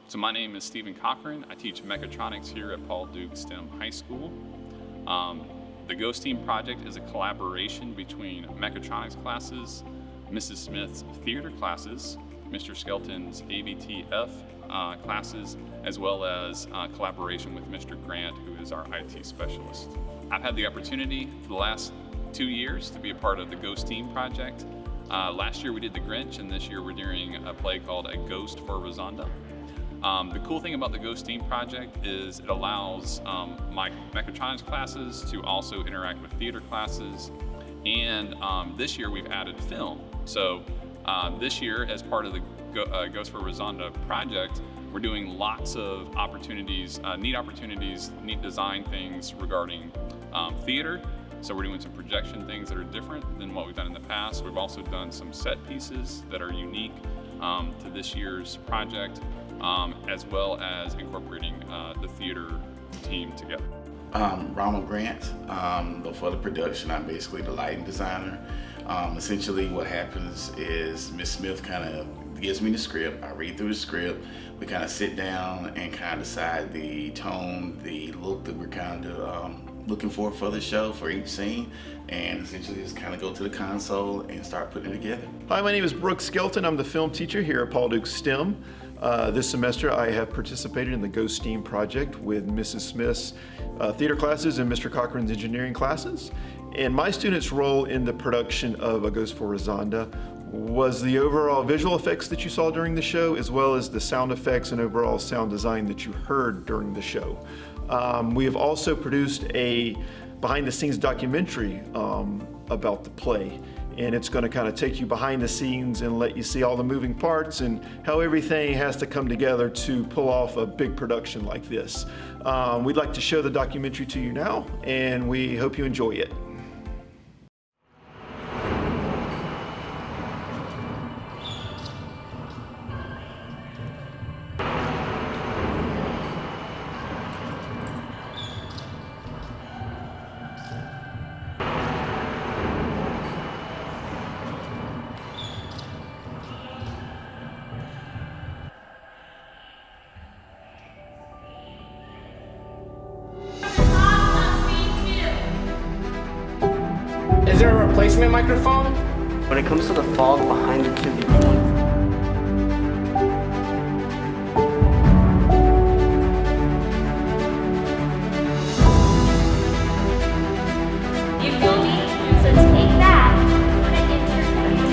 So my name is Stephen Cochran. I teach mechatronics here at Paul Duke STEM High School. The Ghost Team project is a collaboration between mechatronics classes, Mrs. Smith's theater classes, Mr. Skelton's ABTF classes, as well as collaboration with Mr. Grant, who is our IT specialist. I've had the opportunity for the last 2 years to be a part of the Ghost Team project. Last year we did The Grinch, and this year we're doing a play called A Ghost For Rosanda. The cool thing about the Ghost Team project is it allows my mechatronics classes to also interact with theater classes, and this year we've added film. So this year, as part of the Ghost for Rosanda project, we're doing lots of opportunities, neat design things regarding theater. So we're doing some projection things that are different than what we've done in the past. We've also done some set pieces that are unique to this year's project, as well as incorporating the theater team together. Ronald Grant, for the production, I'm basically the lighting designer. Essentially what happens is Miss Smith kind of gives me the script, I read through the script, we kind of sit down and kind of decide the tone, the look that we're kind of looking for the show, for each scene, and essentially just kind of go to the console and start putting it together. Hi, my name is Brooke Skelton. I'm the film teacher here at Paul Duke STEM. This semester I have participated in the Ghost Team project with Mrs. Smith's theater classes and Mr. Cochran's engineering classes. And my students' role in the production of A Ghost For Rosanda was the overall visual effects that you saw during the show, as well as the sound effects and overall sound design that you heard during the show. We have also produced a behind-the-scenes documentary about the play. And it's going to kind of take you behind the scenes and let you see all the moving parts and how everything has to come together to pull off a big production like this. We'd like to show the documentary to you now, and we hope you enjoy it. Is there a replacement microphone? When it comes to the fog behind the TV, you feel me? So take that, put it into your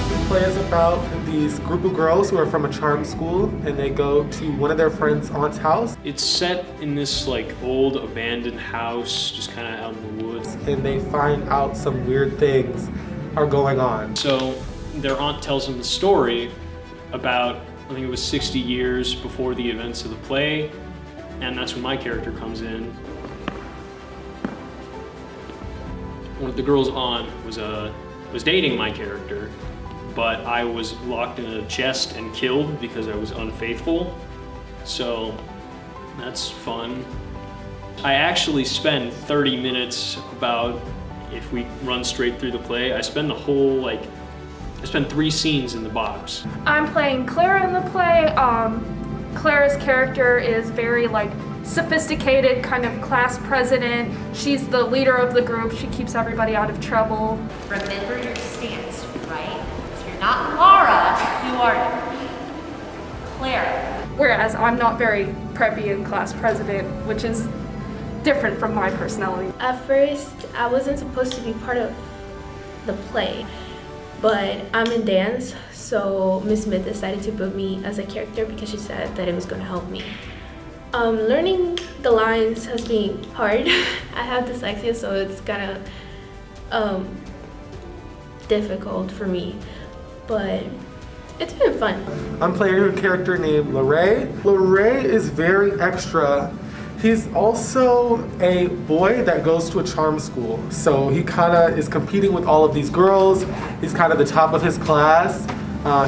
The play is about these group of girls who are from a charm school, and they go to one of their friends' aunt's house. It's set in this like old abandoned house, just kind of out in the woods. And they find out some weird things are going on. So their aunt tells them the story about, I think it was 60 years before the events of the play, and that's when my character comes in. One of the girls' aunt was dating my character, but I was locked in a chest and killed because I was unfaithful. So that's fun. I actually spend 30 minutes about, if we run straight through the play, I spend 3 scenes in the box. I'm playing Clara in the play. Clara's character is very sophisticated, kind of class president. She's the leader of the group. She keeps everybody out of trouble. Remember your stance, right? So you're not Laura, who are you? Clara. Whereas I'm not very preppy and class president, which is different from my personality. At first, I wasn't supposed to be part of the play, but I'm in dance, so Miss Smith decided to put me as a character because she said that it was going to help me. Learning the lines has been hard. I have dyslexia, so it's kind of difficult for me, but it's been fun. I'm playing a character named Lorray. Lorray is very extra. He's also a boy that goes to a charm school, so he kind of is competing with all of these girls. He's kind of the top of his class.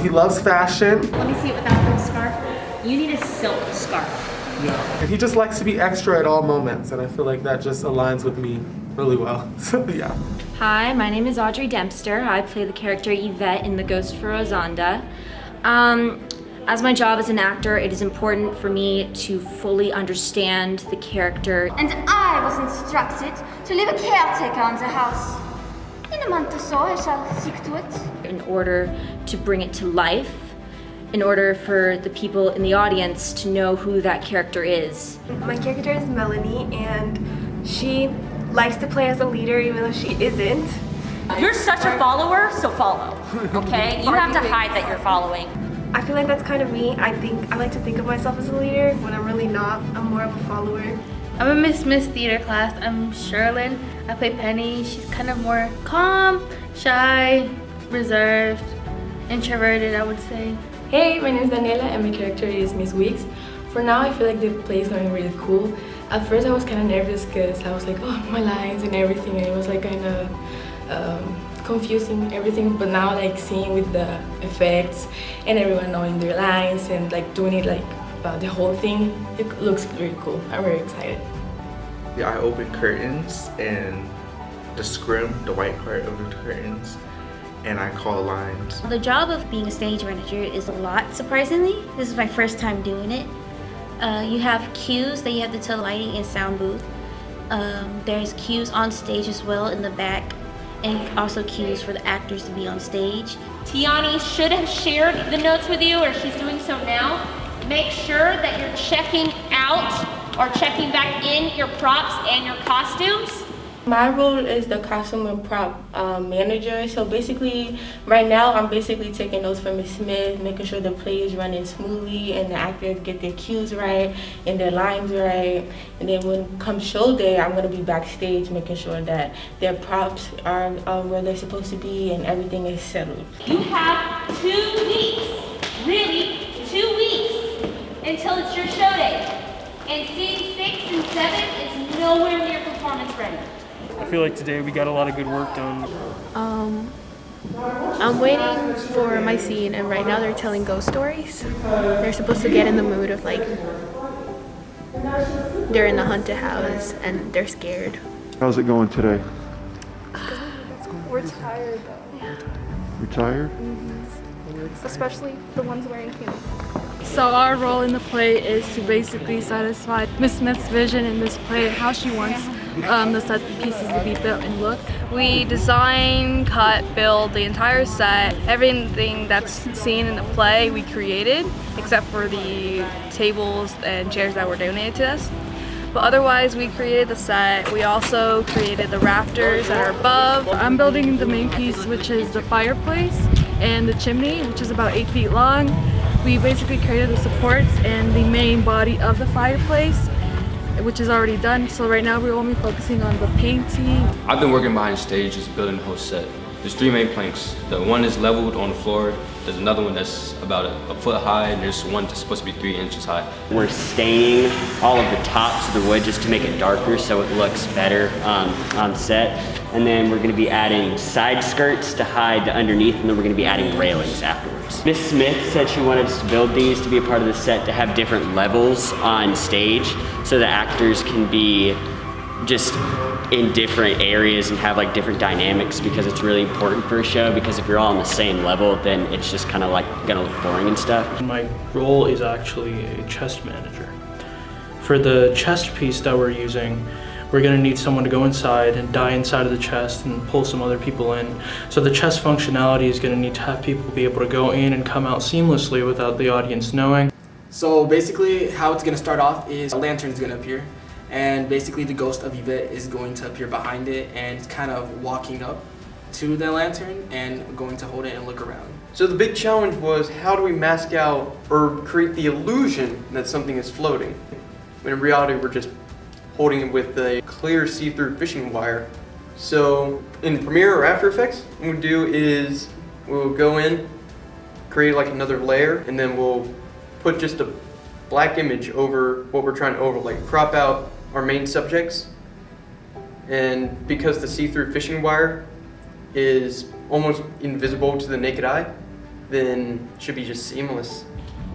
He loves fashion. Let me see it without the scarf. You need a silk scarf. Yeah. And he just likes to be extra at all moments, and I feel like that just aligns with me. really well. So yeah. Hi, my name is Audrey Dempster. I play the character Yvette in The Ghost For Rosanda. As my job as an actor, it is important for me to fully understand the character. And I was instructed to leave a caretaker in the house. In a month or so, I shall seek to it. In order to bring it to life, in order for the people in the audience to know who that character is. My character is Melanie, and she likes to play as a leader even though she isn't. You're such a follower, so follow, okay? You have to hide that you're following. I feel like that's kind of me. I like to think of myself as a leader when I'm really not. I'm more of a follower. I'm in Miss Smith's theater class. I'm Sherilyn. I play Penny. She's kind of more calm, shy, reserved, introverted, I would say. Hey, my name is Daniela and my character is Miss Weeks. For now, I feel like the play is going really cool. At first, I was kind of nervous because I was like, oh, my lines and everything, and it was like kind of confusing everything. But now, like seeing with the effects and everyone knowing their lines and like doing it like the whole thing, it looks really cool. I'm very excited. Yeah, I open curtains and the scrim, the white part of the curtains, and I call lines. The job of being a stage manager is a lot, surprisingly. This is my first time doing it. You have cues that you have to tell lighting and sound booth. There's cues on stage as well in the back, and also cues for the actors to be on stage. Tiani should have shared the notes with you, or she's doing so now. Make sure that you're checking out or checking back in your props and your costumes. My role is the costume and prop manager. So basically, right now, I'm basically taking notes from Miss Smith, making sure the play is running smoothly and the actors get their cues right and their lines right. And then when come show day, I'm gonna be backstage making sure that their props are where they're supposed to be and everything is settled. You have 2 weeks, really 2 weeks, until it's your show day. And scene 6 and 7 is nowhere near performance ready. I feel like today we got a lot of good work done. I'm waiting for my scene, and right now they're telling ghost stories. They're supposed to get in the mood of like they're in the haunted house and they're scared. How's it going today? We're tired though. You're tired? Especially the ones wearing heels. So our role in the play is to basically satisfy Miss Smith's vision in this play, how she wants the set pieces to be built and look. We design, cut, build the entire set. Everything that's seen in the play we created, except for the tables and chairs that were donated to us. But otherwise, we created the set. We also created the rafters that are above. I'm building the main piece, which is the fireplace and the chimney, which is about 8 feet long. We basically created the supports and the main body of the fireplace, which is already done. So right now we're only focusing on the painting. I've been working behind stage, just building the whole set. There's 3 main planks. The one is leveled on the floor. There's another one that's about a foot high, and there's one that's supposed to be 3 inches high. We're staining all of the tops of the wood just to make it darker so it looks better on set. And then we're gonna be adding side skirts to hide the underneath, and then we're gonna be adding railings afterwards. Miss Smith said she wanted us to build these to be a part of the set to have different levels on stage so the actors can be just in different areas and have like different dynamics, because it's really important for a show, because if you're all on the same level, then it's just kind of like gonna look boring and stuff. My role is actually a chest manager. For the chest piece that we're using, we're gonna need someone to go inside and die inside of the chest and pull some other people in. So the chest functionality is gonna need to have people be able to go in and come out seamlessly without the audience knowing. So basically how it's gonna start off is a lantern is gonna appear, and basically the ghost of Yvette is going to appear behind it and kind of walking up to the lantern and going to hold it and look around. So the big challenge was, how do we mask out or create the illusion that something is floating? When in reality we're just holding it with a clear see-through fishing wire. So in Premiere or After Effects, what we'll do is we'll go in, create like another layer, and then we'll put just a black image over what we're trying to overlay. Crop out our main subjects, and because the see-through fishing wire is almost invisible to the naked eye, then it should be just seamless.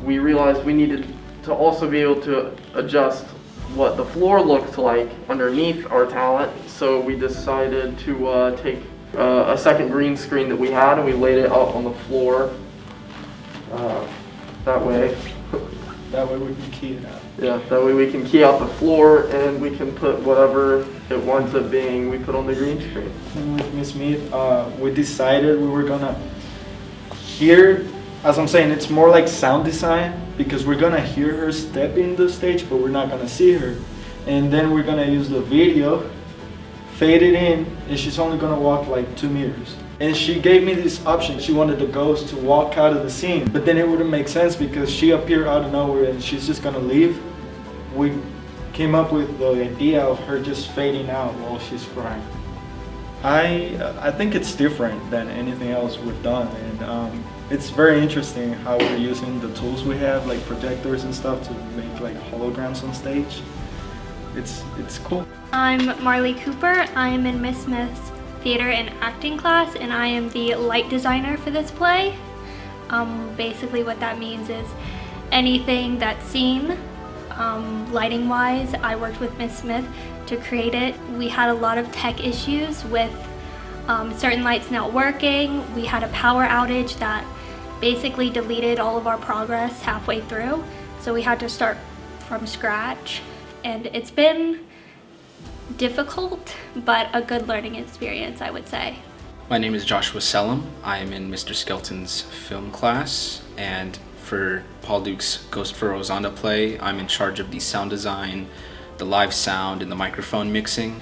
We realized we needed to also be able to adjust what the floor looked like underneath our talent, so we decided to take a second green screen that we had and we laid it out on the floor that way. That way we can key it out. Yeah, that way we can key out the floor and we can put whatever it winds up being, we put on the green screen. And with Miss Smith, we decided we were gonna hear, as I'm saying, it's more like sound design, because we're gonna hear her step in the stage, but we're not gonna see her. And then we're gonna use the video, fade it in, and she's only gonna walk like 2 meters. And she gave me this option. She wanted the ghost to walk out of the scene, but then it wouldn't make sense because she appeared out of nowhere and she's just gonna leave. We came up with the idea of her just fading out while she's crying. I think it's different than anything else we've done, and it's very interesting how we're using the tools we have, like projectors and stuff, to make like holograms on stage. It's cool. I'm Marley Cooper. I am in Miss Smith's theater and acting class, and I am the light designer for this play. Basically what that means is anything that's seen, lighting wise, I worked with Miss Smith to create it. We had a lot of tech issues with certain lights not working. We had a power outage that basically deleted all of our progress halfway through, so we had to start from scratch, and it's been difficult, but a good learning experience, I would say. My name is Joshua Selim. I am in Mr. Skelton's film class, and for Paul Duke's Ghost for Rosanda play, I'm in charge of the sound design, the live sound, and the microphone mixing.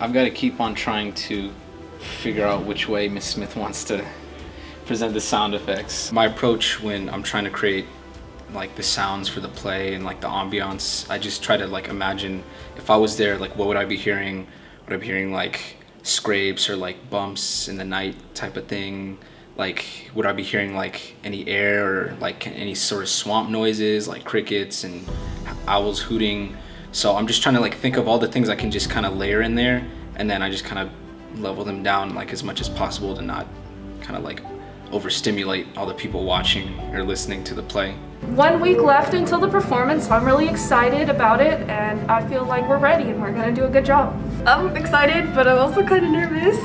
I've got to keep on trying to figure out which way Miss Smith wants to present the sound effects. My approach when I'm trying to create like the sounds for the play and like the ambiance, I just try to like imagine if I was there, like what would I be hearing? Would I be hearing like scrapes or like bumps in the night type of thing? Like would I be hearing like any air or like any sort of swamp noises like crickets and owls hooting? So I'm just trying to like think of all the things I can just kind of layer in there, and then I just kind of level them down like as much as possible to not kind of like overstimulate all the people watching or listening to the play. 1 week left until the performance, so I'm really excited about it, and I feel like we're ready and we're gonna do a good job. I'm excited, but I'm also kind of nervous.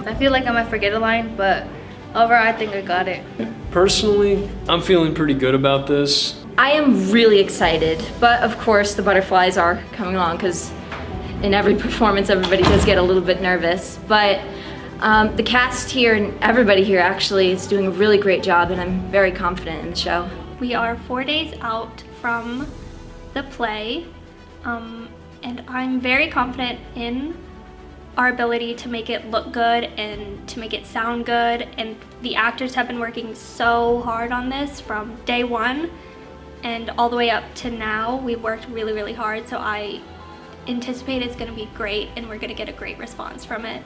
I feel like I might forget a line, but overall I think I got it. Personally, I'm feeling pretty good about this. I am really excited, but of course the butterflies are coming along because in every performance everybody does get a little bit nervous. But the cast here and everybody here actually is doing a really great job, and I'm very confident in the show. We are 4 days out from the play, and I'm very confident in our ability to make it look good and to make it sound good, and the actors have been working so hard on this from day one and all the way up to now. We worked really, really hard, so I anticipate it's going to be great and we're going to get a great response from it.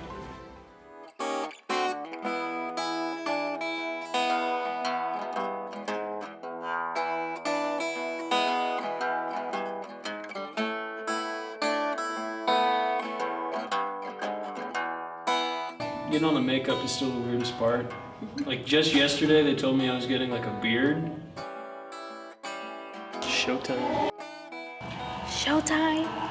Getting on the makeup is still the weirdest part. Like just yesterday they told me I was getting like a beard. Showtime. Showtime.